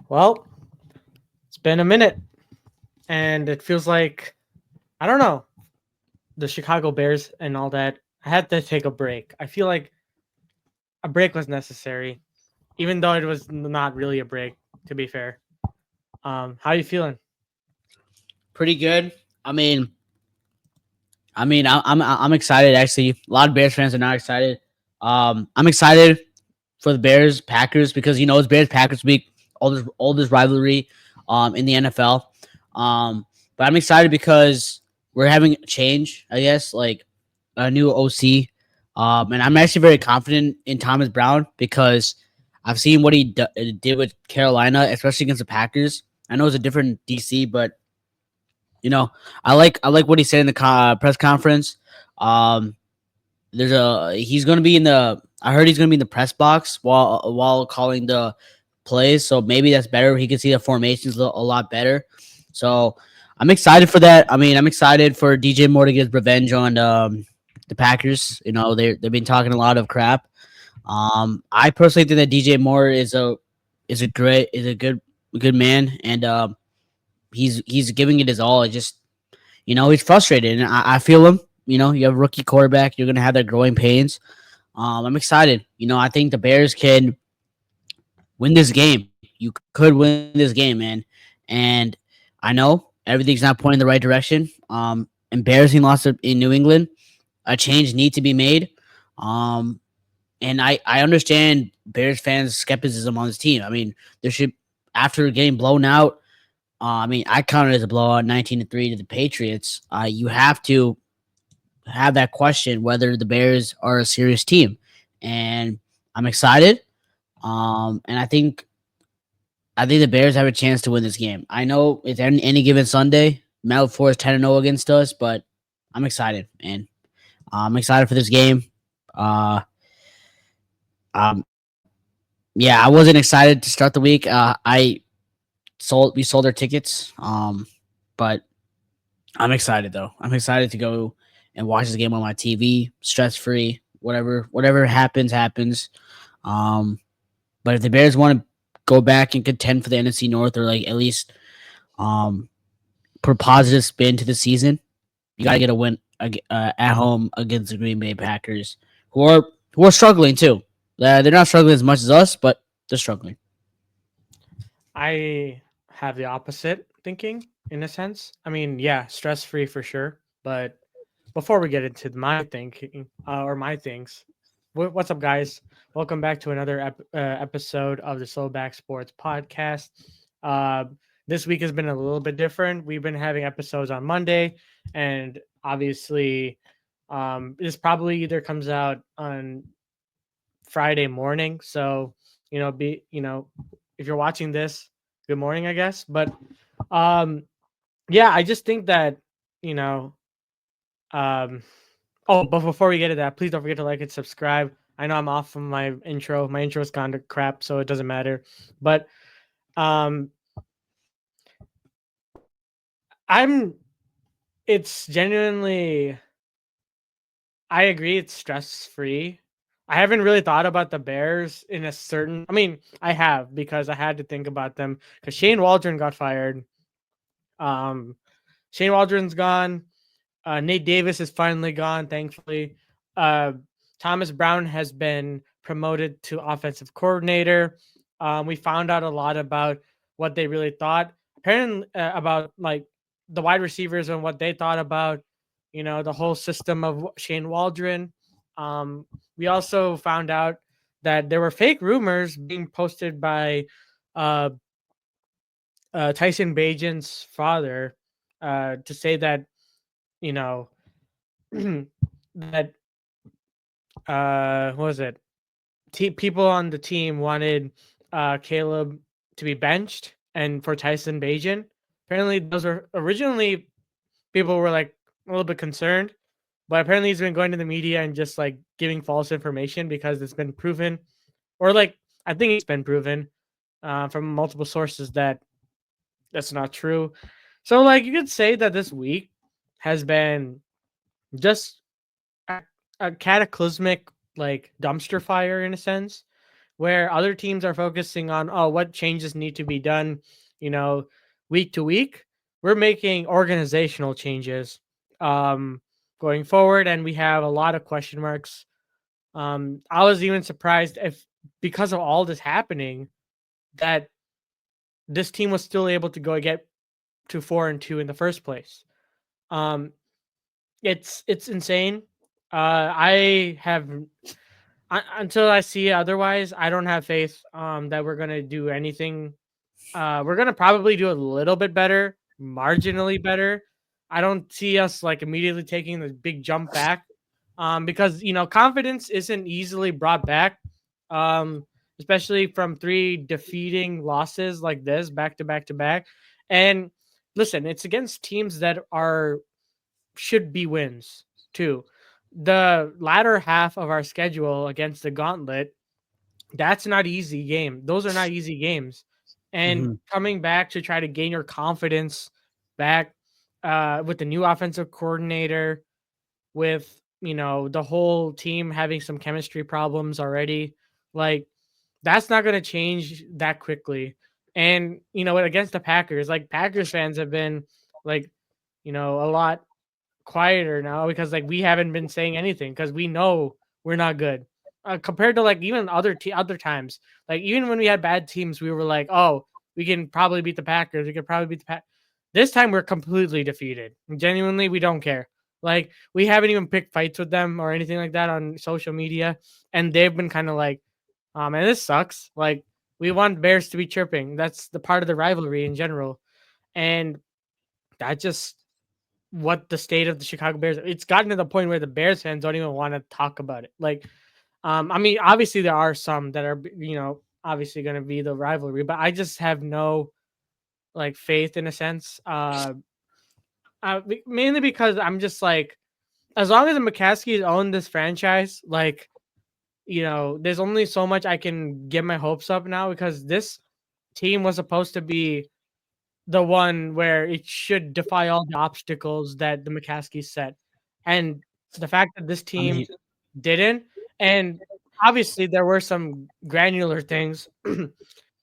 Well, it's been a minute, and it feels like I don't know the Chicago Bears and all that. I had to take a break. I feel like a break was necessary, even though it was not really a break. To be fair, how you feeling? Pretty good. I mean, I'm excited. Actually, a lot of Bears fans are not excited. I'm excited for the Bears Packers because it's Bears Packers week, oldest rivalry, in the NFL. But I'm excited because we're having change. I guess like a new OC. And I'm actually very confident in Thomas Brown because I've seen what he did with Carolina, especially against the Packers. I know it's a different DC, but you know, I like what he said in the press conference. Um, he's going to be in the. I heard he's going to be in the press box while calling the plays, so maybe that's better. He can see the formations a lot better. So I'm excited for that. I mean, I'm excited for DJ Moore to get revenge on the Packers. They've been talking a lot of crap. I personally think that DJ Moore is a good man, and he's giving it his all. It just he's frustrated, and I feel him. You have a rookie quarterback. You're gonna have that growing pains. I'm excited. I think the Bears can win this game. You could win this game, man. And I know everything's not pointing the right direction. Embarrassing loss in New England. A change need to be made. Um, and I understand Bears fans' skepticism on this team. I mean, there should after getting blown out. I count it as a blowout, 19-3 to the Patriots. You have to have that question whether the Bears are a serious team, and I'm excited. And I think the Bears have a chance to win this game. I know it's any given Sunday. Mel Force 10-0 against us, but I'm excited, man. I'm excited for this game. Uh, um, yeah, I wasn't excited to start the week. We sold our tickets. But I'm excited though. I'm excited to go and watch this game on my TV, stress free. Whatever happens, happens. Um, but if the Bears want to go back and contend for the NFC North, or like at least um put a positive spin to the season, you gotta get a win at home against the Green Bay Packers, who are struggling too. They're not struggling as much as us, but they're struggling. I have the opposite thinking in a sense. I mean, yeah, stress free for sure. But before we get into my thinking or my things, what's up, guys? Welcome back to another episode of the Sobacksports podcast. Uh, this week has been a little bit different. We've been having episodes on Monday, and obviously, this probably either comes out on Friday morning. So, if you're watching this, good morning, I guess. But um, yeah, I just think that you know, um, oh, but before we get to that, please don't forget to like and subscribe. I know I'm off from my intro. My intro's gone to crap, so it doesn't matter. But um, I'm. It's genuinely. I agree. It's stress free. I haven't really thought about the Bears in a certain. I mean, I have because I had to think about them because Shane Waldron got fired. Um, Shane Waldron's gone. Nate Davis is finally gone, thankfully. Uh, Thomas Brown has been promoted to offensive coordinator. We found out a lot about what they really thought. Apparently, about like the wide receivers and what they thought about, the whole system of Shane Waldron. Um, we also found out that there were fake rumors being posted by uh, Tyson Bajan's father to say that you know that what was it? People on the team wanted Caleb to be benched and for Tyson Bajan. Apparently, those were originally people were like a little bit concerned, but apparently he's been going to the media and just like giving false information because it's been proven, or like I think it's been proven from multiple sources that that's not true. So like you could say that this week has been just a, a cataclysmic like dumpster fire in a sense where other teams are focusing on, oh, what changes need to be done, you know, week to week. We're making organizational changes um, going forward, and we have a lot of question marks. I was even surprised if, because of all this happening, that this team was still able to go get to 4-2 in the first place. Um, it's insane. I have until I see otherwise, I don't have faith that we're gonna do anything. We're gonna probably do a little bit better, marginally better. I don't see us like immediately taking the big jump back, because confidence isn't easily brought back, um, especially from three defeating losses like this back to back to back. And listen, it's against teams that are should be wins too. The latter half of our schedule against the Gauntlet, that's not easy game. Those are not easy games. And Mhm. coming back to try to gain your confidence back with the new offensive coordinator, with the whole team having some chemistry problems already, like that's not going to change that quickly. And against the Packers, like Packers fans have been like a lot quieter now because like we haven't been saying anything because we know we're not good compared to like even other times. Like even when we had bad teams, we were like, oh, we can probably beat the Packers. We could probably beat the Pack. This time we're completely defeated. Genuinely, we don't care. Like we haven't even picked fights with them or anything like that on social media, and they've been kind of like, oh man, this sucks. Like we want Bears to be chirping. That's the part of the rivalry in general, and that just what the state of the Chicago Bears. It's gotten to the point where the Bears fans don't even want to talk about it. Like, I mean, obviously there are some that are, obviously going to be the rivalry, but I just have no like faith in a sense. Mainly because I'm just like, as long as the McCaskies own this franchise, like, there's only so much I can get my hopes up now because this team was supposed to be the one where it should defy all the obstacles that the McCaskies set. And the fact that this I mean, team didn't, and obviously there were some granular things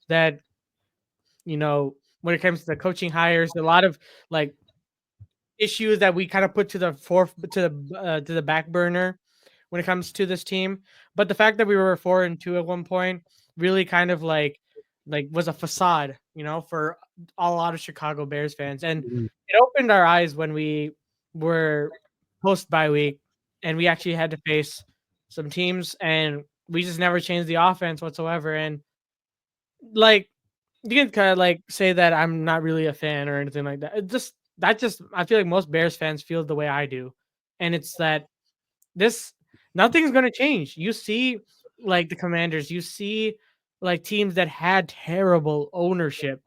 that, when it comes to the coaching hires, a lot of like issues that we kind of put to the to the back burner when it comes to this team. But the fact that we were 4-2 at one point really kind of like was a facade, for a lot of Chicago Bears fans, and mhm. it opened our eyes when we were post bye week, and we actually had to face some teams, and we just never changed the offense whatsoever. And like you can kind of like say that I'm not really a fan or anything like that. It just that just I feel like most Bears fans feel the way I do, and it's that this nothing's gonna change. You see, like the Commanders, you see, like teams that had terrible ownership,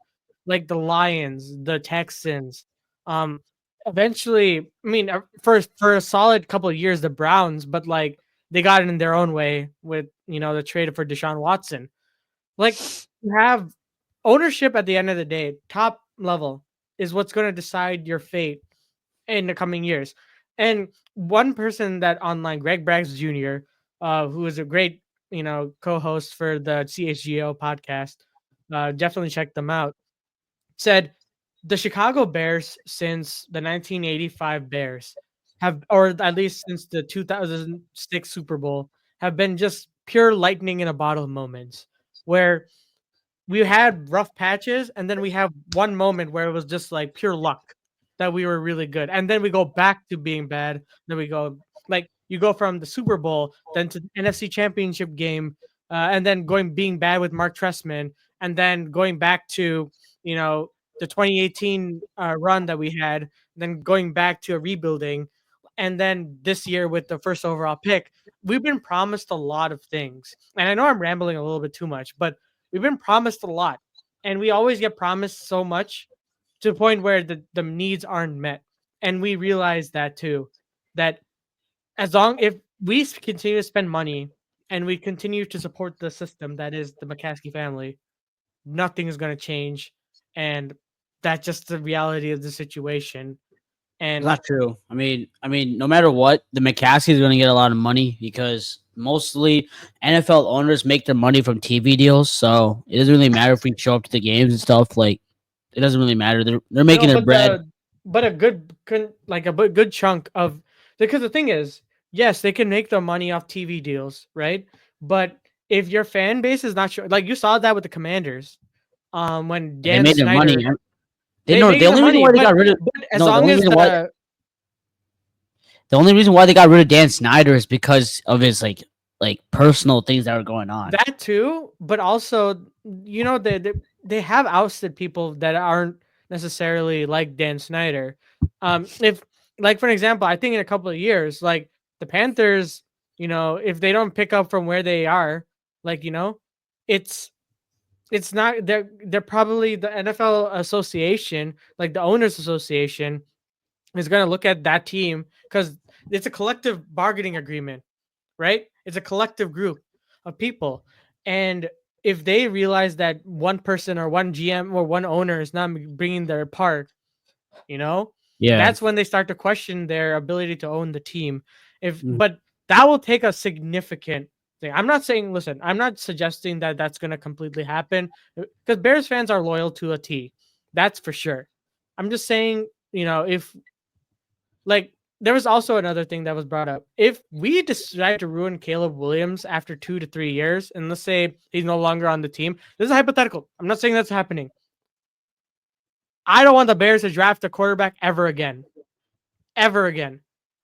like the Lions, the Texans. Um, Eventually, I mean, for a solid couple of years, the Browns, but like they got it in their own way with the trade for Deshaun Watson. Like you have ownership at the end of the day, top level is what's going to decide your fate in the coming years. And one person that online, Greg Braggs Jr., who is a great, co-host for the CHGO podcast, definitely check them out, said the Chicago Bears since the 1985 Bears have, or at least since the 2006 Super Bowl, have been just pure lightning in a bottle moments where we had rough patches, and then we have one moment where it was just like pure luck that we were really good, and then we go back to being bad. Then we go like you go from the Super Bowl, then to the NFC Championship game, and then going being bad with Mark Trestman, and then going back to you know the 2018 run that we had, then going back to a rebuilding, and then this year with the first overall pick. We've been promised a lot of things, and I know I'm rambling a little bit too much, but we've been promised a lot, and we always get promised so much to the point where the needs aren't met. And we realize that too, that as long if we continue to spend money and we continue to support the system that is the McCaskey family, nothing is going to change. And that's just the reality of the situation. It's And not true. No matter what, the McCaskies are going to get a lot of money because mostly NFL owners make their money from TV deals. So it doesn't really matter if we show up to the games and stuff. Like it doesn't really matter. They're no, making their but bread. a good chunk of, because the thing is, yes, they can make the money off TV deals, right? But if your fan base is not sure, like you saw that with the Commanders, when They Dan made their money. Snyder, They they know the making the only reason money, why they got rid of but as no long as the only reason why they got rid of Dan Snyder is because of his like personal things that were going on. that too, but also, they have ousted people that aren't necessarily like Dan Snyder. If, like, for an example, I think in a couple of years, like the Panthers, if they don't pick up from where they are, like, it's it's not, they're probably the NFL association, like the owners association, is going to look at that team because it's a collective bargaining agreement, right? It's a collective group of people. And if they realize that one person or one GM or one owner is not bringing their part, you know, Yeah. that's when they start to question their ability to own the team. If Mm. But that will take a significant thing. I'm not saying, listen, I'm not suggesting that that's going to completely happen because Bears fans are loyal to a T. That's for sure. I'm just saying, if, like, there was also another thing that was brought up. If we decide to ruin Caleb Williams after 2 to 3 years, and let's say he's no longer on the team, this is hypothetical. I'm not saying that's happening. I don't want the Bears to draft a quarterback ever again,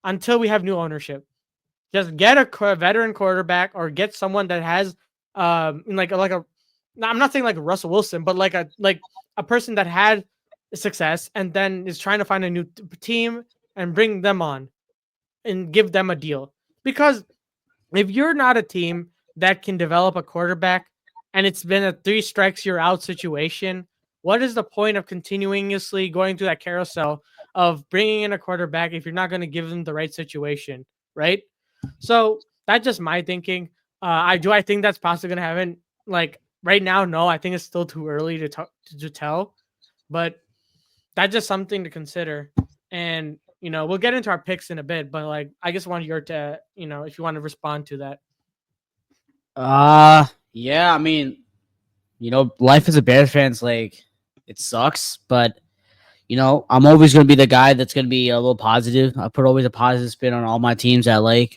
until we have new ownership. Just get a veteran quarterback or get someone that has, like a. I'm not saying like Russell Wilson, but like a person that had success and then is trying to find a new team and bring them on and give them a deal. Because if you're not a team that can develop a quarterback and it's been a three strikes you're out situation, what is the point of continuously going through that carousel of bringing in a quarterback if you're not going to give them the right situation, right? So that's just my thinking. I think that's possibly going to happen. Like right now, no, I think it's still too early to tell, but that's just something to consider. And we'll get into our picks in a bit, but like I just wanted your to if you want to respond to that. Yeah, life as a Bears fan's like it sucks, but I'm always gonna be the guy that's gonna be a little positive. I put always a positive spin on all my teams I like.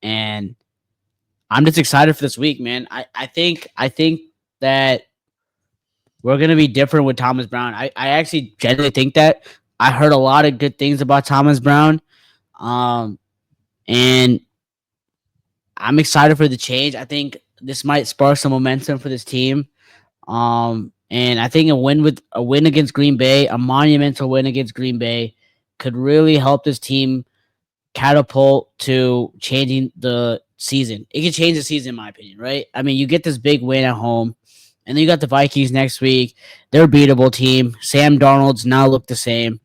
And I'm just excited for this week, man. I think that we're gonna be different with Thomas Brown. I actually genuinely think that. I heard a lot of good things about Thomas Brown. Um and I'm excited for the change. I think this might spark some momentum for this team. And I think a win against Green Bay, a monumental win against Green Bay, could really help this team catapult to changing the season. It could change the season, in my opinion, right? I mean, you get this big win at home, and then you got the Vikings next week. They're a beatable team. Sam Darnold's now look the same.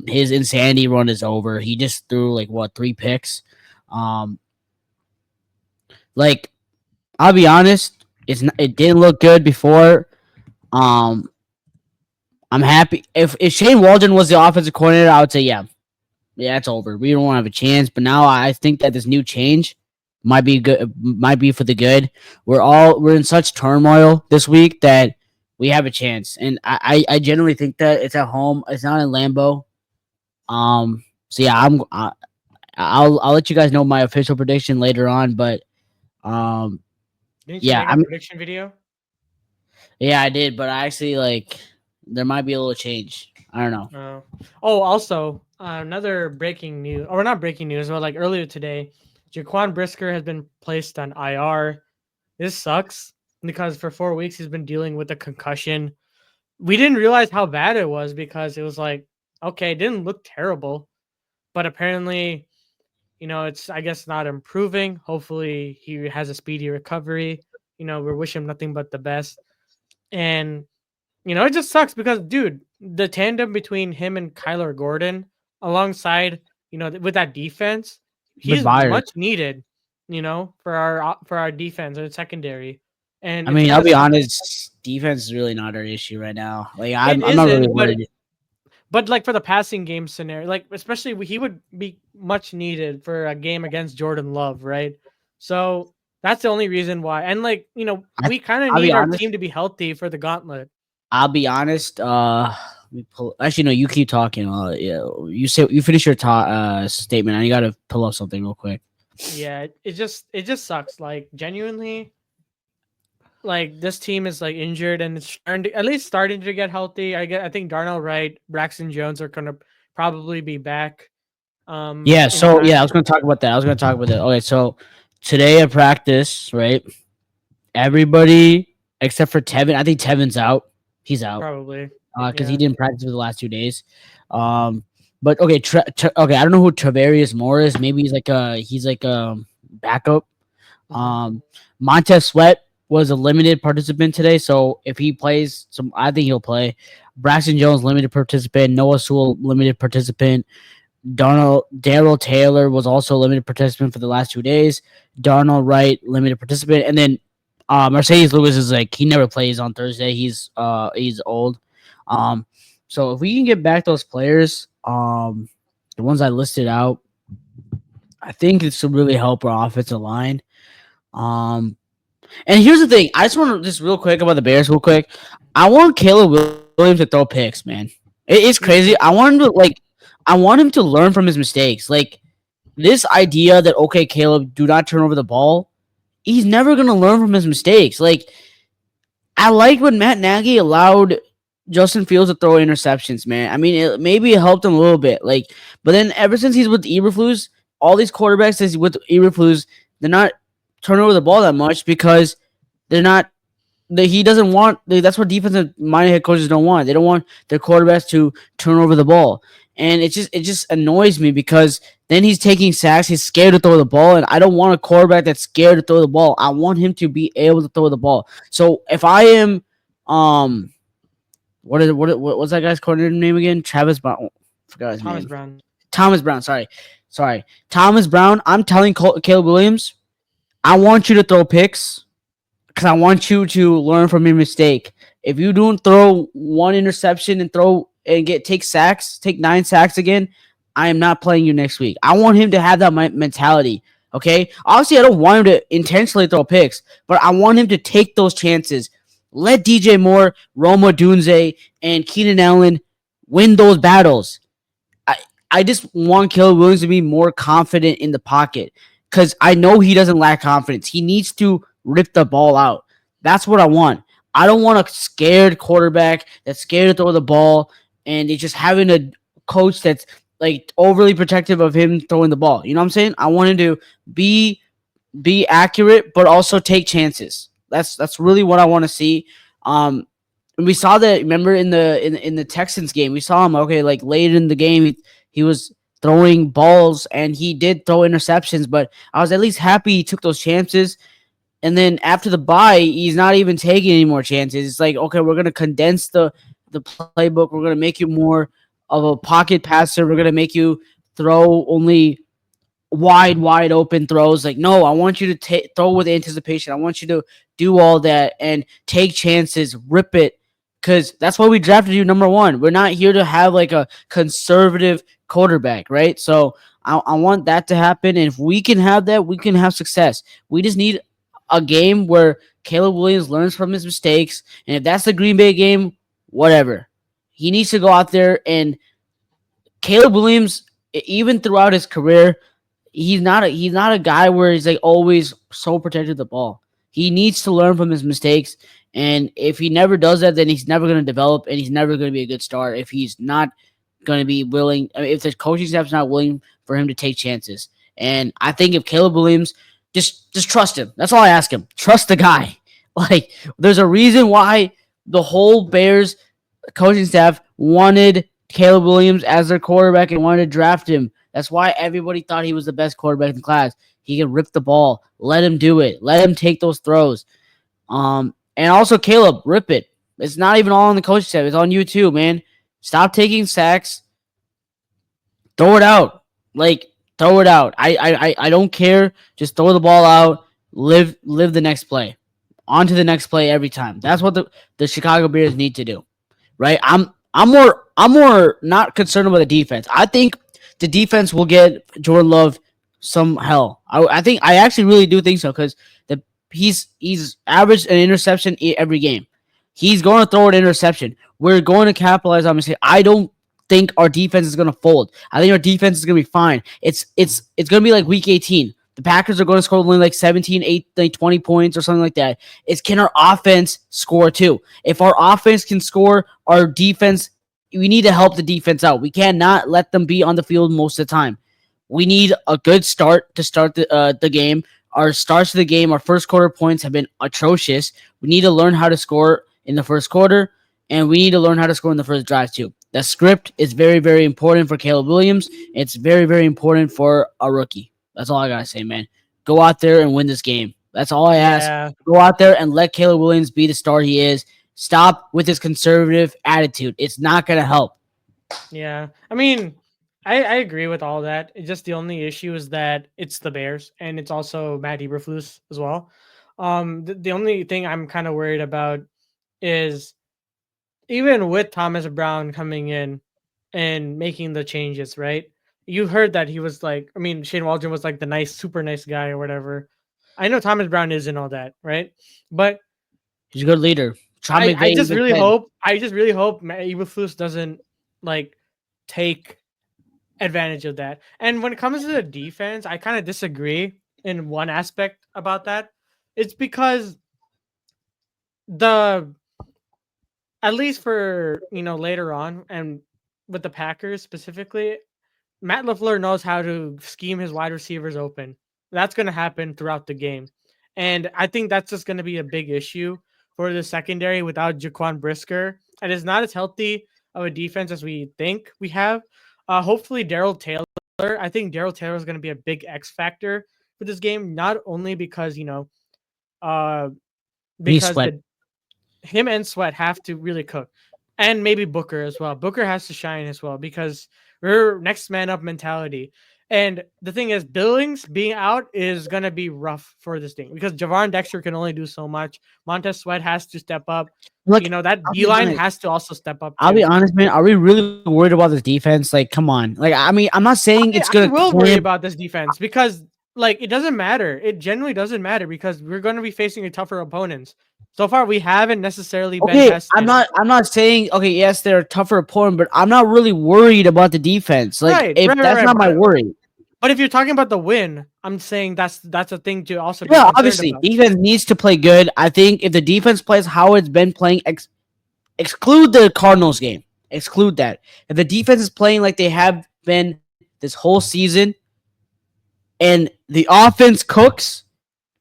His insanity run is over. He just threw like what 3 picks. Um, like I'll be honest, it didn't look good before. Um, I'm happy if Shane Waldron was the offensive coordinator, I would say yeah, it's over. We don't want to have a chance. But now I think that this new change might be good. Might be for the good. We're in such turmoil this week that we have a chance, and I generally think that it's at home. It's not in Lambeau. So yeah, I'll let you guys know my official prediction later on. But um, Didn't you yeah, make a prediction video? yeah, I did. But I actually like there might be a little change. I don't know. Oh, also, another breaking news, or not breaking news, but like earlier today, Jaquan Brisker has been placed on IR. This sucks because for 4 weeks he's been dealing with a concussion. We didn't realize how bad it was because it was like, okay, it didn't look terrible, but apparently, it's, I guess, not improving. Hopefully he has a speedy recovery. We wish him nothing but the best. And it just sucks because, dude, the tandem between him and Kyler Gordon, alongside, with that defense, With he's Byard. much needed, for our defense and secondary. And I it's mean, kind I'll of be sucks. honest. Defense is really not our issue right now. Like It I'm not really isn't, but worried. But like for the passing game scenario, like especially he would be much needed for a game against Jordan Love, right? So that's the only reason why. And like I, we kind of I'll be need our honest. team to be healthy for the gauntlet. I'll be honest. Let me pull. Actually, no. You keep talking. Yeah. You finish your statement. I got to pull up something real quick. Yeah, it just sucks. Like genuinely, like this team is like injured and it's at least starting to get healthy. I think Darnell Wright, Braxton Jones are gonna probably be back Yeah. in So yeah, I time. was going to talk about that. I was going to talk about that. Okay. So today at practice, right? Everybody except for Tevin. I think Tevin's out. He's out Probably. because he Yeah. didn't practice for the last 2 days. Um, but okay. Okay. I don't know who Travarius Moore is. Maybe he's like a backup. Hmm. Montez Sweat was a limited participant today, so if he plays, some I think he'll play. Braxton Jones limited participant. Noah Sewell limited participant. Daryl Taylor was also a limited participant for the last 2 days. Darnell Wright limited participant, and then Mercedes Lewis is like he never plays on Thursday. He's old. Um, so if we can get back those players, the ones I listed out, I think this will really help our offensive line. Um, and here's the thing. I just want to just real quick about the Bears, real quick. I want Caleb Williams to throw picks, man. It's Me crazy. too. I want him to learn from his mistakes. Like this idea that okay, Caleb, do not turn over the ball. He's never gonna learn from his mistakes. Like I like when Matt Nagy allowed Justin Fields to throw interceptions, man. I mean, maybe it helped him a little bit. Like, but then ever since he's with Eberflus, all these quarterbacks that's with Eberflus, they're not turning over the ball that much because they're not. He doesn't want. That's what defensive minded head coaches don't want. They don't want their quarterbacks to turn over the ball, and it just annoys me because then he's taking sacks. He's scared to throw the ball, and I don't want a quarterback that's scared to throw the ball. I want him to be able to throw the ball. So if I am, um, what's that guy's coordinator name again? Travis Brown. Forgot his Thomas name. Brown. Thomas Brown. Sorry. Thomas Brown. I'm telling Caleb Williams, I want you to throw picks because I want you to learn from your mistake. If you don't throw one interception and take 9 sacks again, I am not playing you next week. I want him to have that mentality. Okay, obviously I don't want him to intentionally throw picks, but I want him to take those chances. Let DJ Moore, Roma Dunze, and Keenan Allen win those battles. I I just want Caleb Williams to be more confident in the pocket because I know he doesn't lack confidence. He needs to rip the ball out. That's what I want. I don't want a scared quarterback that's scared to throw the ball and it's just having a coach that's like overly protective of him throwing the ball. You know what I'm saying? I want him to be be accurate but also take chances. That's really what I want to see. Um, and we saw that. Remember in the Texans game, we saw him. Okay, like late in the game, he was throwing balls and he did throw interceptions, but I was at least happy he took those chances. And then after the bye, he's not even taking any more chances. It's like, okay, we're gonna condense the playbook. We're gonna make you more of a pocket passer. We're gonna make you throw only wide open throws. Like, no, I want you to throw with anticipation. I want you to do all that and take chances, rip it, because that's why we drafted you number one. We're not here to have like a conservative quarterback, right? So I want that to happen. And if we can have that, we can have success. We just need a game where Caleb Williams learns from his mistakes. And if that's the Green Bay game, whatever. He needs to go out there and Caleb Williams, even throughout his career, he's not a guy where he's like always so protected of the ball. He needs to learn from his mistakes, and if he never does that, then he's never going to develop, and he's never going to be a good star if he's not going to be willing. I mean, if the coaching staff's not willing for him to take chances, and I think if Caleb Williams just trust him. That's all I ask him. Trust the guy. Like there's a reason why the whole Bears coaching staff wanted Caleb Williams as their quarterback and wanted to draft him. That's why everybody thought he was the best quarterback in the class. He can rip the ball. Let him do it. Let him take those throws. And also Caleb, rip it. It's not even all on the coaching staff. It's on you too, man. Stop taking sacks. Throw it out. Like throw it out. I don't care. Just throw the ball out. Live the next play. On to the next play every time. That's what the Chicago Bears need to do. Right? I'm more not concerned about the defense. I think the defense will get Jordan Love some hell. I think I actually really do think so because the he's averaged an interception every game. He's going to throw an interception. We're going to capitalize on mistake. I don't think our defense is going to fold. I think our defense is going to be fine. It's going to be like week 18. The Packers are going to score only like 17, 8, like 20 points or something like that. It's can our offense score too? If our offense can score, our defense, we need to help the defense out. We cannot let them be on the field most of the time. We need a good start to start the game. Our starts of the game, our first quarter points have been atrocious. We need to learn how to score in the first quarter, and we need to learn how to score in the first drive too. The script is very, very important for Caleb Williams. It's very, very important for a rookie. That's all I gotta say, man. Go out there and win this game. That's all I ask. Yeah, Go out there and let Caleb Williams be the star he is. Stop with his conservative attitude. It's not gonna help. yeah. I mean, I agree with all that. It's just the only issue is that it's the Bears and it's also Matt Eberflus as well. The only thing I'm kind of worried about is even with Thomas Brown coming in and making the changes, right? You heard that he was like, I mean, Shane Waldron was like the nice, super nice guy or whatever. I know Thomas Brown isn't all that, right? But He's a good leader. Sean I McVay just even really said, hope, Matt Eberflus doesn't like take advantage of that. And when it comes to the defense, I kind of disagree in one aspect about that. It's because the at least for later on and with the Packers specifically, Matt LaFleur knows how to scheme his wide receivers open. That's going to happen throughout the game. And I think that's just going to be a big issue for the secondary without Jaquan Brisker. And it's not as healthy of a defense as we think we have. Hopefully, Daryl Taylor. I think Daryl Taylor is going to be a big X factor for this game, not only because, uh, he's because sweat. the him and Sweat have to really cook, and maybe Booker as well. Booker has to shine as well because we're next man up mentality. And the thing is, Billings being out is gonna be rough for this thing because Javon Dexter can only do so much. Montez Sweat has to step up. Look, That I'll D be line honest. has to also step up I'll be too. honest, man. Are we really worried about this defense? Like, come on. Like, I mean, I'm not saying it's I gonna will worry clamp. about this defense because it doesn't matter. It generally doesn't matter because we're going to be facing a tougher opponents. So far, we haven't necessarily been Okay, I'm tested. not. I'm not saying. Okay, yes, they're a tougher opponent, but I'm not really worried about the defense. Like, Right, if right, right, that's right. not my worry. But if you're talking about the win, I'm saying that's a thing to also be Yeah, concerned obviously, about. defense needs to play good. I think if the defense plays how it's been playing, exclude the Cardinals game. Exclude that. If the defense is playing like they have been this whole season, and the offense cooks,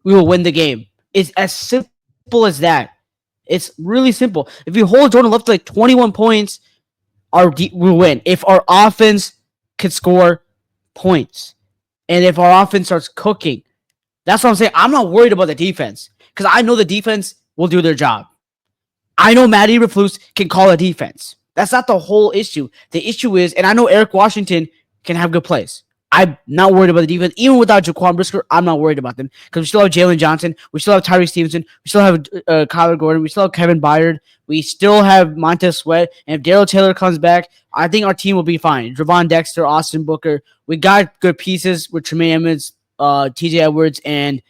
we will win the game. It's as simple as that. It's really simple. If you hold Jordan Love to like 21 points, we'll win. If our offense can score points, and if our offense starts cooking, that's what I'm saying. I'm not worried about the defense because I know the defense will do their job. I know Matt Eberflus can call a defense. That's not the whole issue. The issue is, and I know Eric Washington can have good plays. I'm not worried about the defense. Even without Jaquan Brisker, I'm not worried about them because we still have Jalen Johnson. We still have Tyree Stevenson. We still have Kyler Gordon. We still have Kevin Byard. We still have Montez Sweat. And if Daryl Taylor comes back, I think our team will be fine. Javon Dexter, Austin Booker. We got good pieces with Tremaine Edmonds, TJ Edwards, and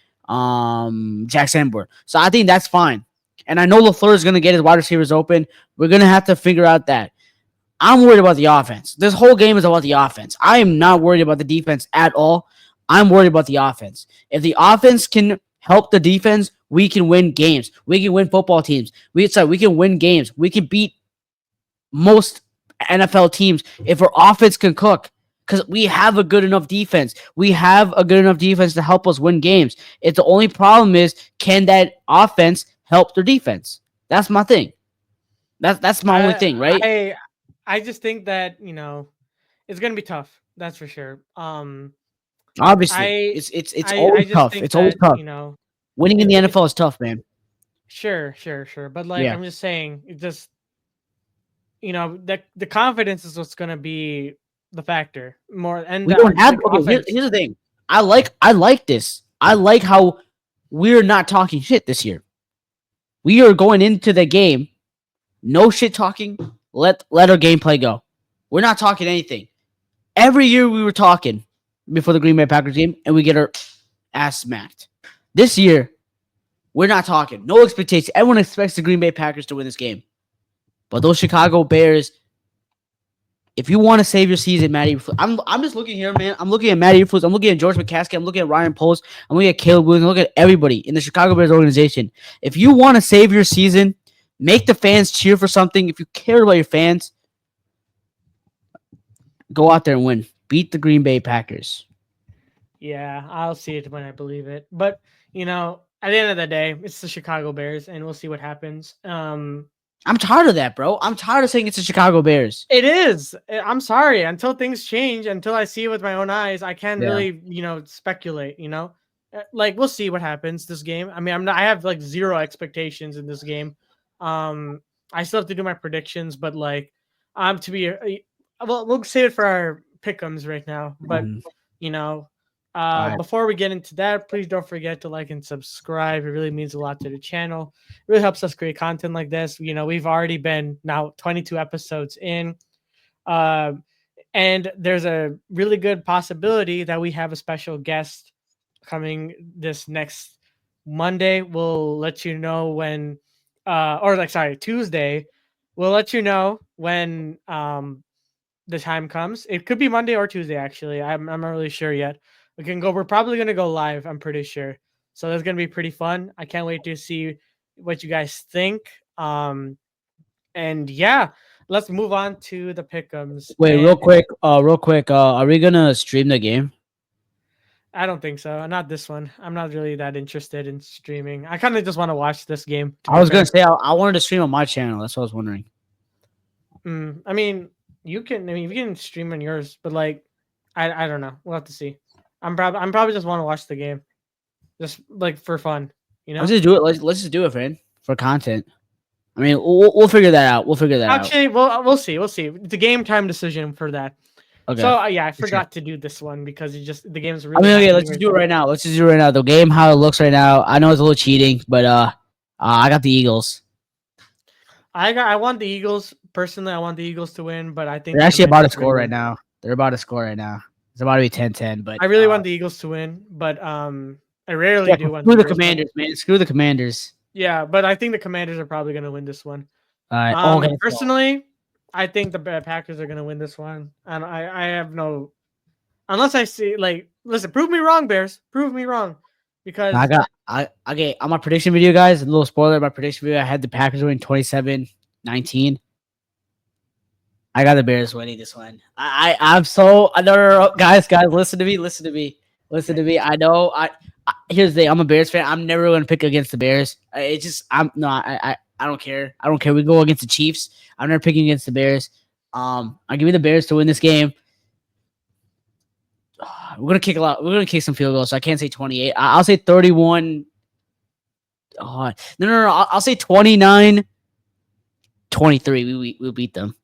Jack Sanborn. So I think that's fine. And I know LaFleur is going to get his wide receivers open. We're going to have to figure out that. I'm worried about the offense. This whole game is about the offense. I am not worried about the defense at all. I'm worried about the offense. If the offense can help the defense, we can win games. We can win football teams. We can win games. We can beat most NFL teams if our offense can cook because we have a good enough defense. We have a good enough defense to help us win games. It's the only problem is can that offense help their defense? That's my thing. That's my only I thing, right? I I just think that it's gonna be tough. That's for sure. Obviously, I it's I always just tough. think It's always that tough. Winning in the it's NFL is tough, man. sure, sure, sure. But Yeah, I'm just saying, it just the confidence is what's gonna be the factor more, and we don't have. the Okay, offense. here's the thing. I like this. I like how we're not talking shit this year. We are going into the game, no shit talking. Let our gameplay go. We're not talking anything. Every year we were talking before the Green Bay Packers game, and we get our ass smacked. This year, we're not talking. No expectation. Everyone expects the Green Bay Packers to win this game. But those Chicago Bears, if you want to save your season, Matty, I'm just looking here, man. I'm looking at Matty Eberflus. I'm looking at George McCaskey. I'm looking at Ryan Poles. I'm looking at Caleb Williams. I'm looking at everybody in the Chicago Bears organization. If you want to save your season, make the fans cheer for something. If you care about your fans, go out there and win. Beat the Green Bay Packers. Yeah, I'll see it when I believe it. But at the end of the day, it's the Chicago Bears, and we'll see what happens. I'm tired of that, bro. I'm tired of saying it's the Chicago Bears. It is. I'm sorry. Until things change, until I see it with my own eyes, I can't really, speculate. Like we'll see what happens this game. I mean, I have like zero expectations in this game. I still have to do my predictions, but like, to be, well, we'll save it for our pick'ems right now. But you know, right. before we get into that, please don't forget to like and subscribe. It really means a lot to the channel. It really helps us create content like this. We've already been now 22 episodes in. And there's a really good possibility that we have a special guest coming this next Monday. We'll let you know when, Tuesday. We'll let you know when the time comes. It could be Monday or Tuesday, actually. I'm not really sure yet. We're probably gonna go live, I'm pretty sure. So that's gonna be pretty fun. I can't wait to see what you guys think. And yeah, let's move on to the pick'ems. Wait, real quick. Are we gonna stream the game? I don't think so. Not this one. I'm not really that interested in streaming. I kind of just want to watch this game. I was gonna say I wanted to stream on my channel. That's what I was wondering. I mean, you can stream on yours, but like, I don't know. We'll have to see. I'm probably just want to watch the game, just like for fun. Let's just do it. Let's just do it, friend, for content. I mean, we'll figure that out. We'll figure that out. Actually, we'll see. We'll see. It's a game time decision for that. Okay. So I forgot to do this one because the game's really. Okay, let's just do it right now. Let's just do it right now. The game, how it looks right now. I know it's a little cheating, but I got the Eagles. I want the Eagles personally. I want the Eagles to win, but I think they're actually about to score right now. They're about to score right now. It's about to be 10-10, but I really want the Eagles to win, but I rarely do. Screw the Commanders, man. Screw the Commanders. Yeah, but I think the Commanders are probably going to win this one. All right. Okay. Personally, I think the Packers are going to win this one, and I have no, unless I see listen, prove me wrong, Bears, prove me wrong, because okay on my prediction video, guys. A little spoiler, my prediction video. I had the Packers winning 27-19. I got the Bears winning this one. I'm so no, guys, listen to me. I know. Here's the thing. I'm a Bears fan. I'm never going to pick against the Bears. I don't care. I don't care. We go against the Chiefs. I'm never picking against the Bears. I'll give you the Bears to win this game. We're gonna kick a lot. We're gonna kick some field goals. So I can't say 28. I'll say 31. Oh, no. I'll say 29-23. We beat them.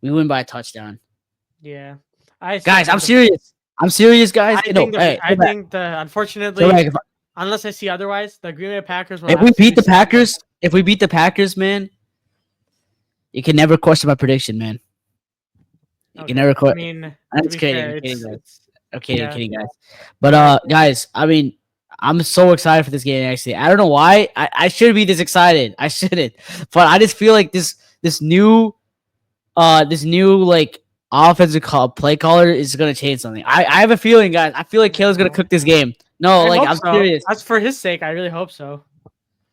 We win by a touchdown. Yeah. Guys, I'm serious. I'm serious, guys. I think unfortunately, unless I see otherwise, the Green Bay Packers will. If we beat the Packers, man, you can never question my prediction, man. You can never question. I mean, I'm just kidding. I'm kidding, guys. But guys, I mean, I'm so excited for this game. Actually, I don't know why. I should be this excited. I shouldn't, but I just feel like this new like offensive play caller is gonna change something. I have a feeling, guys. I feel like Kale's gonna cook this game. No, I'm serious. That's for his sake. I really hope so.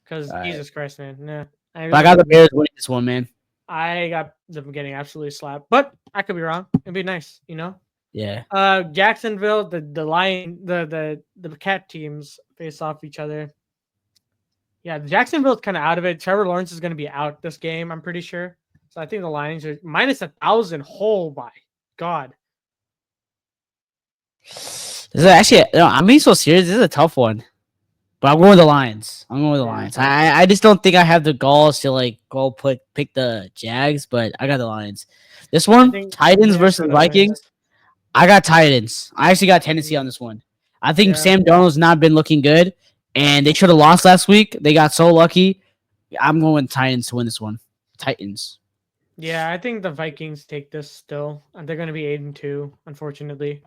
Because Jesus Christ, man. Nah, I got the Bears winning this one, man. I got them getting absolutely slapped, but I could be wrong. It'd be nice, Yeah. Jacksonville, the Lion, the Cat teams face off each other. Yeah, Jacksonville's kind of out of it. Trevor Lawrence is going to be out this game, I'm pretty sure. So I think the Lions are minus 1,000 whole. By God. This is actually, I'm being so serious. This is a tough one. But I'm going with the Lions. I just don't think I have the balls to go pick the Jags, but I got the Lions. This one, Titans versus Vikings. I got Titans. I actually got Tennessee on this one. I think Sam Darnold's not been looking good, and they should have lost last week. They got so lucky. I'm going with Titans to win this one. Titans. Yeah, I think the Vikings take this still, and they're going to be 8-2, unfortunately.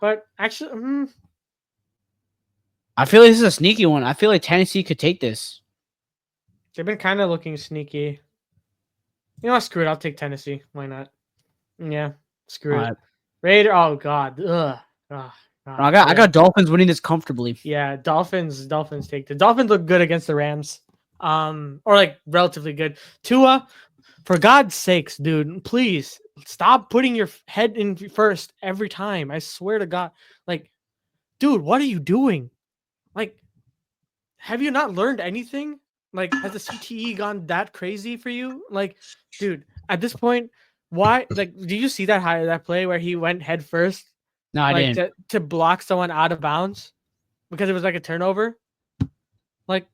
But actually, I feel like this is a sneaky one. I feel like Tennessee could take this. they've been kind of looking sneaky. You know what? Screw it. I'll take Tennessee. Why not? Yeah, All screw it. right. Raider. Oh God. Ugh. Oh, I God. got I Yeah. got Dolphins winning this comfortably. Yeah. Dolphins. Dolphins take the Dolphins look good against the Rams. Or like relatively good. Tua, for God's sakes, dude, please stop putting your head in first every time. I swear to God. Like, dude, what are you doing? Like, have you not learned anything? Like, has the CTE gone that crazy for you? Like, dude, at this point, why? Like, did you see that play where he went head first, No, I like didn't. to block someone out of bounds because it was like a turnover? Like,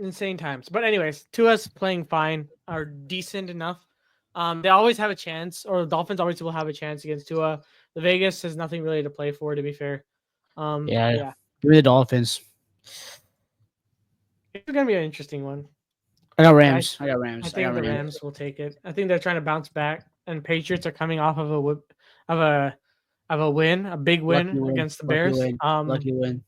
insane times. But anyways, Tua's playing fine or decent enough. They always have a chance, or the Dolphins always will have a chance against Tua. The Vegas has nothing really to play for, to be fair. Yeah, Yeah, give me the Dolphins. it's gonna be an interesting one. I got But Rams. I I got think the Rams. Rams will take it. I think they're trying to bounce back, and Patriots are coming off of a of a win, a big Lucky win win. against the Lucky Bears. win. Lucky win.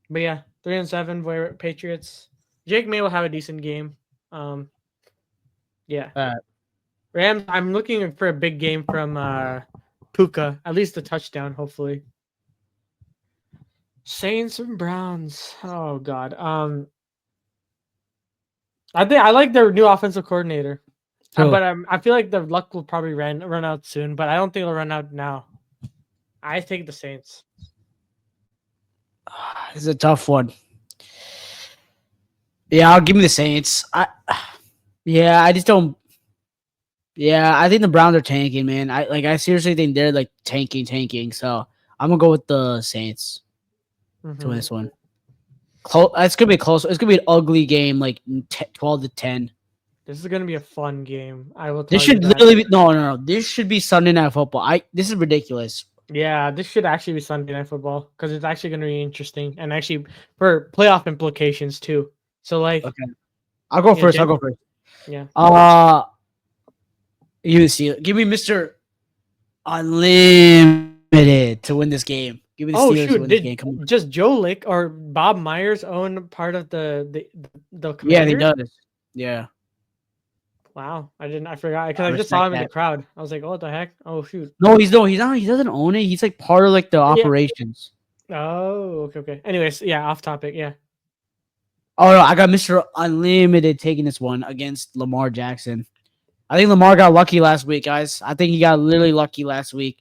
But yeah, 3-7 for Patriots. Jake May will have a decent game. Um, yeah, Uh, Rams. I'm looking for a big game from Puka, at least a touchdown, hopefully. Saints and Browns. Oh God. I think I like their new offensive coordinator. Who? But I feel like the luck will probably run out soon. But I don't think it'll run out now. I take the Saints. It's a tough one. Yeah, I'll give me the Saints. Yeah, I just don't. Yeah, I think the Browns are tanking, man. I seriously think they're like tanking. So I'm gonna go with the Saints to win Hmm. this one. Close. It's gonna be close. It's gonna be an ugly game, like 12-10. This is gonna be a fun game. I will This tell you should that. literally be no. This should be Sunday Night Football. This is ridiculous. Yeah, this should actually be Sunday Night Football because it's actually gonna be interesting and actually for playoff implications too. So like, Okay, I'll go yeah, first. I'll go first. yeah. Uh, you see, give me Mister Unlimited to win this game. Give me the Oh Steelers to shoot! win this game. Did Come on. just Joe Lick or Bob Myers own part of the Yeah, he Commanders? does. Yeah, Wow, I didn't. I forgot because I I just saw respect him in the that. crowd. I was like, oh, what the heck? Oh shoot. No, he's no, he's not. He doesn't own it. He's like part of like the Yeah. operations. Oh, okay, okay. Anyways, yeah, off topic. Yeah. Oh no, I got Mister Unlimited taking this one against Lamar Jackson. I think Lamar got lucky last week, guys. I think he got literally lucky last week.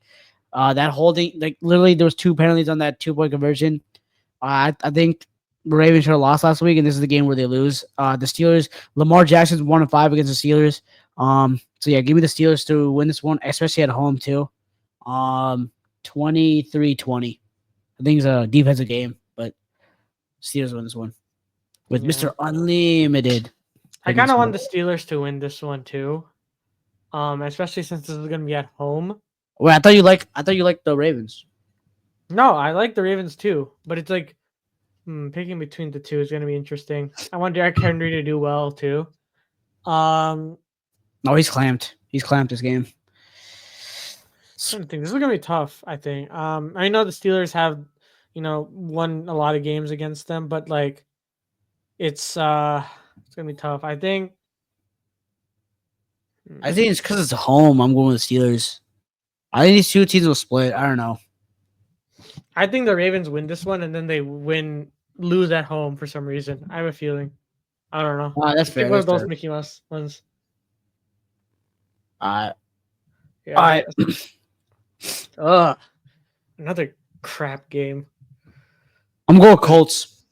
That holding, like literally, there was two penalties on that 2 point conversion. I think the Ravens should have lost last week, and this is the game where they lose. The Steelers, Lamar Jackson's 1-5 against the Steelers. So yeah, give me the Steelers to win this one, especially at home too. 23-20. I think it's a defensive game, but Steelers win this one with Yeah. Mister Unlimited I taking kind this of one. want the Steelers to win this one too. Especially since this is gonna be at home. Wait, I thought you liked the Ravens. No, I like the Ravens too, but it's like picking between the two is gonna be interesting. I want Derrick Henry to do well too. Um, No, he's clamped. He's clamped this game. trying to think. This is gonna be tough. I think. I know the Steelers have, won a lot of games against them, but like, it's gonna be tough. I think. I hmm, think it's because it's home. I'm going with the Steelers. I think these two teams will split. I don't know. I think the Ravens win this one, and then they lose at home for some reason. I have a feeling. I don't know. That's It's like fair. one That's of those fair. Mickey Mouse ones. Uh, Yeah, all but right. another crap game. I'm going But Colts.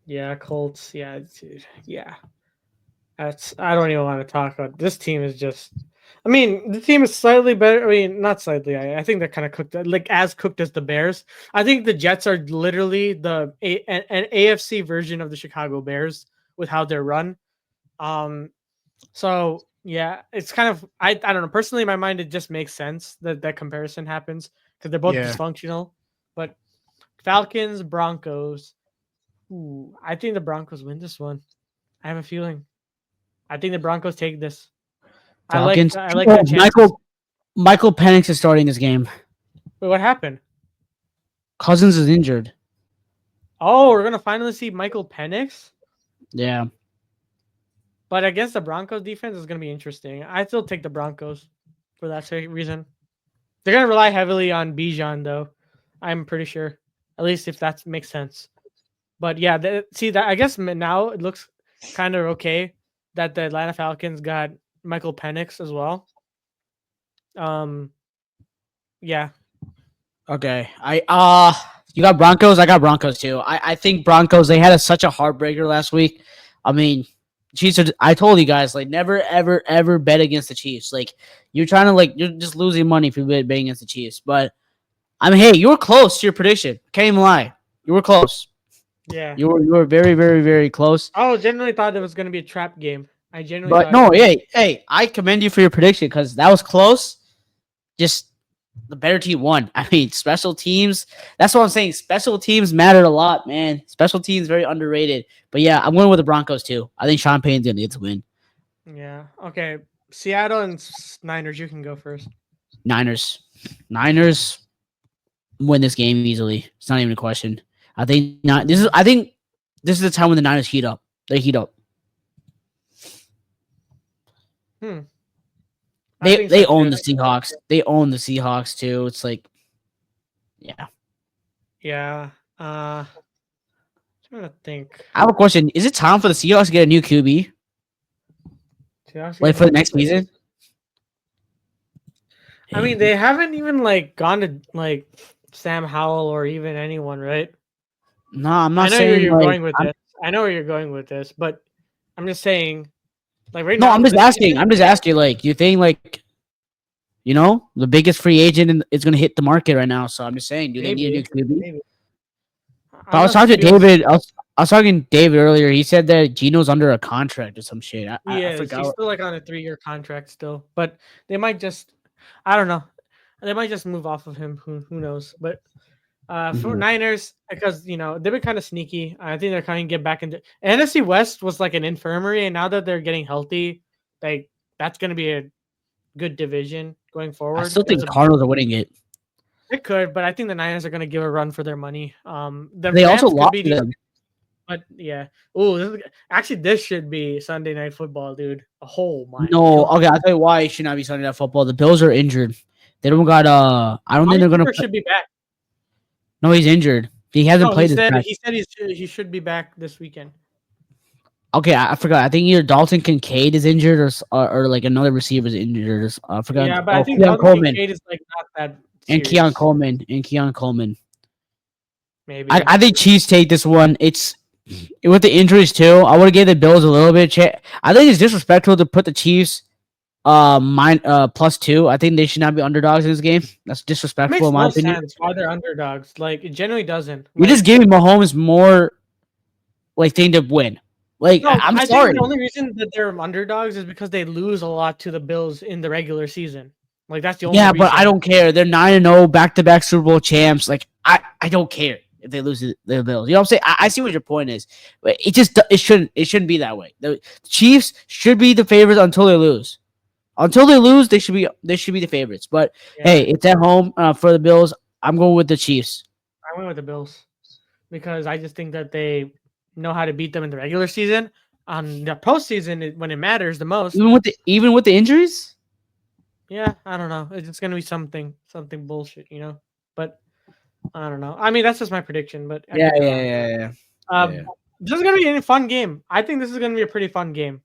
yeah, Colts. Yeah, dude. Yeah. I don't even want to talk about this team. Is just. I mean, the team is slightly better. I mean, not slightly. I think they're kind of cooked, like as cooked as the Bears. I think the Jets are literally an AFC version of the Chicago Bears with how they're run. Um, So yeah, it's kind of I don't know. Personally, in my mind, it just makes sense that that comparison happens because they're both Yeah. dysfunctional. But Falcons, Broncos. Ooh, I think the Broncos win this one. I have a feeling. I think the Broncos take this. Falcons. I like Oh, their chances. Michael Penix is starting this game. Wait, what happened? Cousins is injured. Oh, we're gonna finally see Michael Penix. Yeah. But against the Broncos defense is gonna be interesting. I still take the Broncos for that same reason. They're gonna rely heavily on Bijan though. I'm pretty sure. At least if that makes sense. But yeah, see that I guess now it looks kind of okay that the Atlanta Falcons got Michael Penix as well. Um, yeah, Okay. You got Broncos. I got Broncos too. I think Broncos. They had such a heartbreaker last week. I mean, Chiefs are. I told you guys like never ever ever bet against the Chiefs. Like you're trying to you're just losing money if you bet against the Chiefs. But I mean, hey, you were close to your prediction. Can't even lie. You were close. yeah. You were very very very close. I genuinely thought it was gonna be a trap game. I genuinely But thought it was no, gonna be. hey, I commend you for your prediction because that was close. Just the better team won. I mean, special teams. That's what I'm saying. Special teams mattered a lot, man. Special teams very underrated. But yeah, I'm going with the Broncos too. I think Sean Payton's gonna get the win. Yeah. Okay. Seattle and Niners. You can go first. Niners. Niners win this game easily. It's not even a question. I think not. I think this is the time when the Niners heat up. They heat up. Hmm. I They think so they own too. the Seahawks. They own the Seahawks too. It's like, yeah. Yeah. Trying to think. I have a question. Is it time for the Seahawks to get a new QB? Seahawks Like get for the new next QB. season? I mean, they haven't even like gone to like Sam Howell or even anyone, right? No, I'm I not know where saying you're like going with I'm this. I know where you're going with this, but I'm just saying, like right no, now, I'm just this asking. season, I'm just asking, like, you think like the biggest free agent is gonna hit the market right now. So I'm just saying, do they need a new maybe, QB? maybe. I was Unless talking to Fields, David. I was talking to David earlier. He said that Gino's under a contract or some shit. he I is. He's forgot. still like on a 3-year contract still, but they might just, I don't know, they might just move off of him. Who knows? But for Mhm. Niners, because they've been kind of sneaky. I think they're kind of get back into NFC West was like an infirmary, and now that they're getting healthy, like that's gonna be a good division going I forward. still It was think a Cardinals are winning it. It could, but I think the Niners are going to give a run for their money. The They also Rams could lost be to decent, them. but yeah. Oh, actually, this should be Sunday Night Football, dude. Oh my No, god, okay. I'll tell you why it should not be Sunday Night Football. The Bills are injured. They don't got. I don't think Amari they're gonna. Cooper should be back. No, he's injured. He hasn't No, he played this said past. he said he should be back this weekend. Okay, I forgot. I think either Dalton Kincaid is injured or like another receiver is injured. I forgot. Yeah, but I Oh, think Keon Dalton Coleman Kincaid is like not that and Keon serious. Coleman and Keon Coleman. Maybe. I think Chiefs take this one. It's with the injuries too. I would have gave the Bills a little bit. I think it's disrespectful to put the Chiefs +2. I think they should not be underdogs in this game. That's It disrespectful makes in my no opinion. sense why they're underdogs. Like it generally doesn't. You're just Like giving Mahomes more like thing to win. Like no, I'm I think the sorry. only reason that they're underdogs is because they lose a lot to the Bills in the regular season. Like that's the only Yeah, but I reason. don't care. They're 9-0, back-to-back Super Bowl champs. Like I don't care if they lose to the Bills. You know what I'm saying? I see what your point is, but it shouldn't be that way. The Chiefs should be the favorites until they lose. Until they lose, they should be the favorites. But hey, Yeah, it's at home for the Bills. I'm going with the Chiefs. I went with the Bills because I just think that they know how to beat them in the regular season. On the postseason, when it matters the most, Even with the injuries. yeah, I don't know. It's just gonna be something bullshit, But I don't know. I mean, that's just my prediction, but I Yeah, could be yeah, wrong. yeah, yeah, yeah. This is gonna be a fun game. I think this is gonna be a pretty fun game.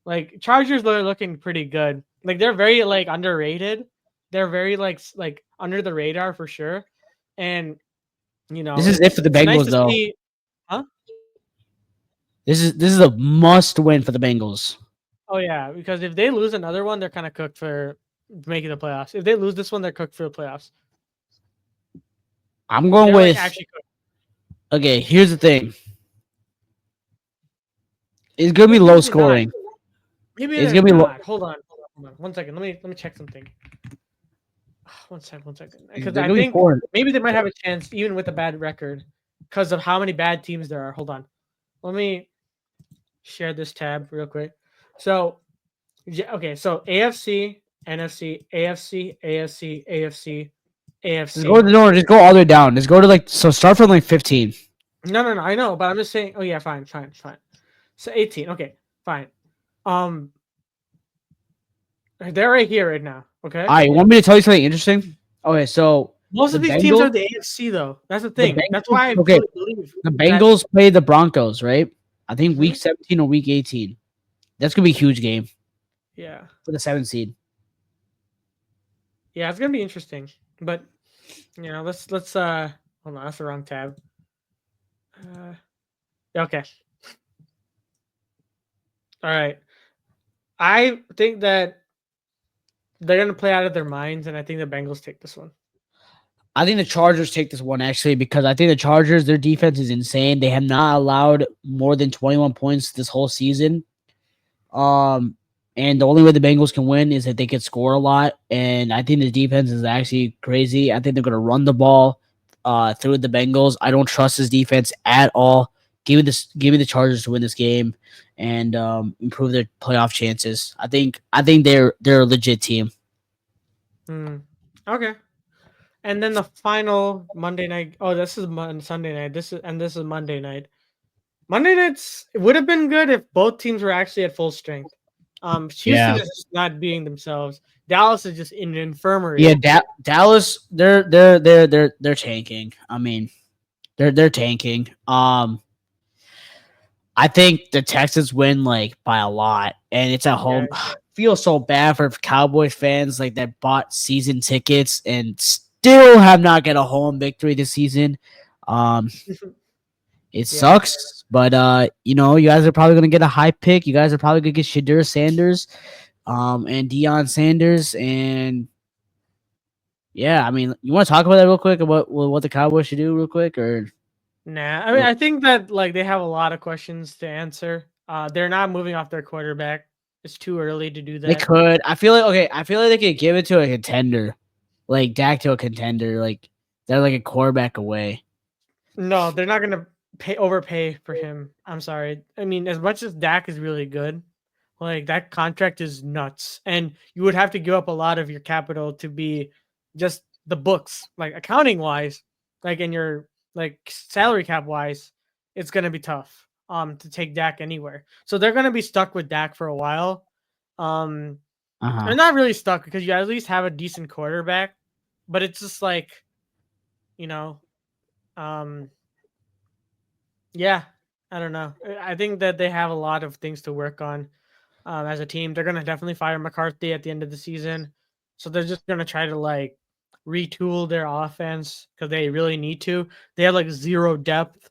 Like Chargers are looking pretty good. Like they're very like underrated. They're very like under the radar for sure. And This is it for the it's nice Bengals to though. see. Huh? This is a must win for the Bengals. Oh yeah, because if they lose another one, they're kind of cooked for making the playoffs. If they lose this one, they're cooked for the playoffs. I'm going They're like with. actually cooked. Okay, here's the thing. It's gonna be low Maybe not. scoring. Maybe It's they're gonna be low. not. Hold on. 1 second. Let me check something. 1 second. Because They're I gonna be think four. maybe they might have a chance even with a bad record because of how many bad teams there are. Hold on. Let me share this tab real quick. So okay, so AFC, NFC, AFC, AFC, AFC, Just go to AFC. the door. Just go all the way down. Just go to like so. Start from like 15. No, no, no. I know, but I'm just saying. Oh yeah, fine, fine, fine. So 18. Okay, fine. Um, they're right here right now. Okay. All right. Want me to tell you something interesting? Okay, so Most the of these teams Bengals, are the AFC though. That's the the thing. That's Bengals. why I Okay, truly believe the that. Bengals play the Broncos, right? I think week Mhm. 17 or week 18. That's gonna be a huge game Yeah, for the 7th seed. yeah, it's gonna be interesting. But let's hold on. That's the wrong tab. Uh, okay. All right. I think that they're gonna play out of their minds, and I think the Bengals take this one. I think the Chargers take this one actually because I think the Chargers, their defense is insane. They have not allowed more than 21 points this whole season. Um, and the only way the Bengals can win is if they can score a lot. And I think the defense is actually crazy. I think they're going to run the ball through the Bengals. I don't trust this defense at all. Give me the Chargers to win this game and improve their playoff chances. I think they're a legit team. Hmm. Okay. And then the final Monday night. Oh, this is Sunday night. This is Monday night. Monday nights it would have been good if both teams were actually at full strength. Houston Yeah. is just not being themselves. Dallas is just in an Yeah, infirmary. Dallas, they're tanking. I mean, they're tanking. I think the Texans win like by a lot, and it's at Yeah. home. Feel so bad for Cowboys fans like that bought season tickets and still have not get a home victory this season. Um, it Yeah. sucks, but you guys are probably gonna get a high pick. You guys are probably gonna get Shadur Sanders, and Deion Sanders, and yeah, I mean, you want to talk about that real quick about what the Cowboys should do real quick, or Nah. I mean, I think that like they have a lot of questions to answer. They're not moving off their quarterback. It's too early to do they that. could. I feel like okay. I feel like they could give it to a contender, like Dak to a contender, like they're like a quarterback away. No, they're not gonna overpay for him. I'm sorry. I mean, as much as Dak is really good, like that contract is nuts, and you would have to give up a lot of your capital to be just the books, like accounting wise, like in your like salary cap wise, it's gonna be tough to take Dak anywhere. So they're gonna be stuck with Dak for a while. Um, Uh huh. they're not really stuck because you at least have a decent quarterback, but it's just like you know, um yeah, I don't know. I think that they have a lot of things to work on as a team. They're gonna definitely fire McCarthy at the end of the season, so they're just gonna try to like retool their offense because they really need to. They have like zero depth.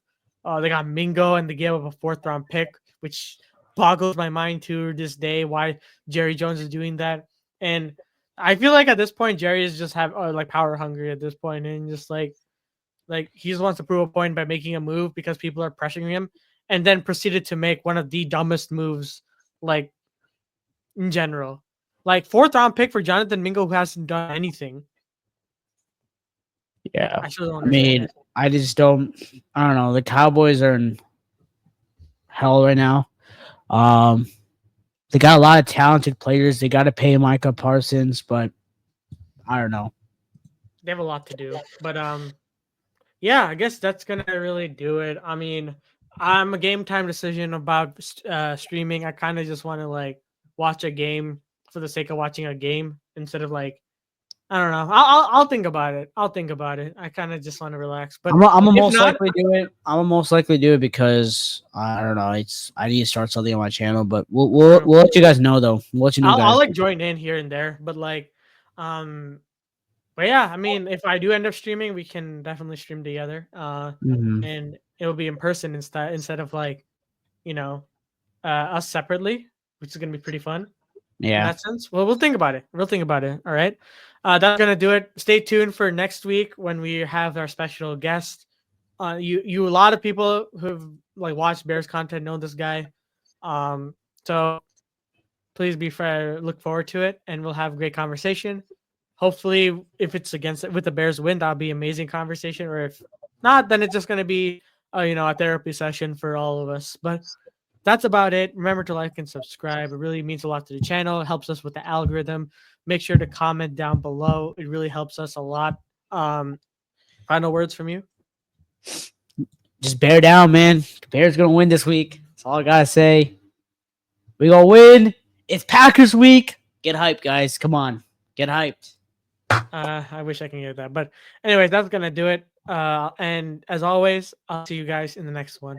They got Mingo and they gave up a fourth round pick, which boggles my mind to this day why Jerry Jones is doing that. And I feel like at this point Jerry is just have like power hungry at this point and just like he just wants to prove a point by making a move because people are pressuring him, and then proceeded to make one of the dumbest moves, like in general. Like fourth round pick for Jonathan Mingo who hasn't done anything. Yeah. I still don't I understand mean, it. I just don't. I don't know. The Cowboys are in hell right now. Um, they got a lot of talented players. They got to pay Micah Parsons, but I don't know. They have a lot to do, but yeah, I guess that's gonna really do it. I mean, I'm a game time decision about streaming. I kind of just want to like watch a game for the sake of watching a game instead of like I don't know. I'll think about it. I'll think about it. I kind of just want to relax. But I'm a if most not, likely do it. I'm a most likely do it because I don't know. I need to start something on my channel, but true. we'll let you guys know though. We'll let you know, I'll guys. like join in here and there. But like, um, but yeah, I mean, if I do end up streaming, we can definitely stream together. Hmm. And it'll be in person instead of like you know us separately, which is gonna be pretty fun in Yeah. that sense. Well, we'll think about it. We'll think about it. All right. That's gonna do it. Stay tuned for next week when we have our special guest. A lot of people who've like watched Bears content know this guy. So please be fair, look forward to it, and we'll have a great conversation. Hopefully, if it's against with the Bears win, that'll be amazing conversation. Or if not, then it's just gonna be a therapy session for all of us. But that's about it. Remember to like and subscribe. It really means a lot to the channel. It helps us with the algorithm. Make sure to comment down below. It really helps us a lot. Final words from you? Just bear down, man. Bears gonna win this week. That's all I gotta say. We gonna win. It's Packers week. Get hyped, guys. Come on, get hyped. I wish I can get that. But anyways, that's gonna do it. And as always, I'll see you guys in the next one.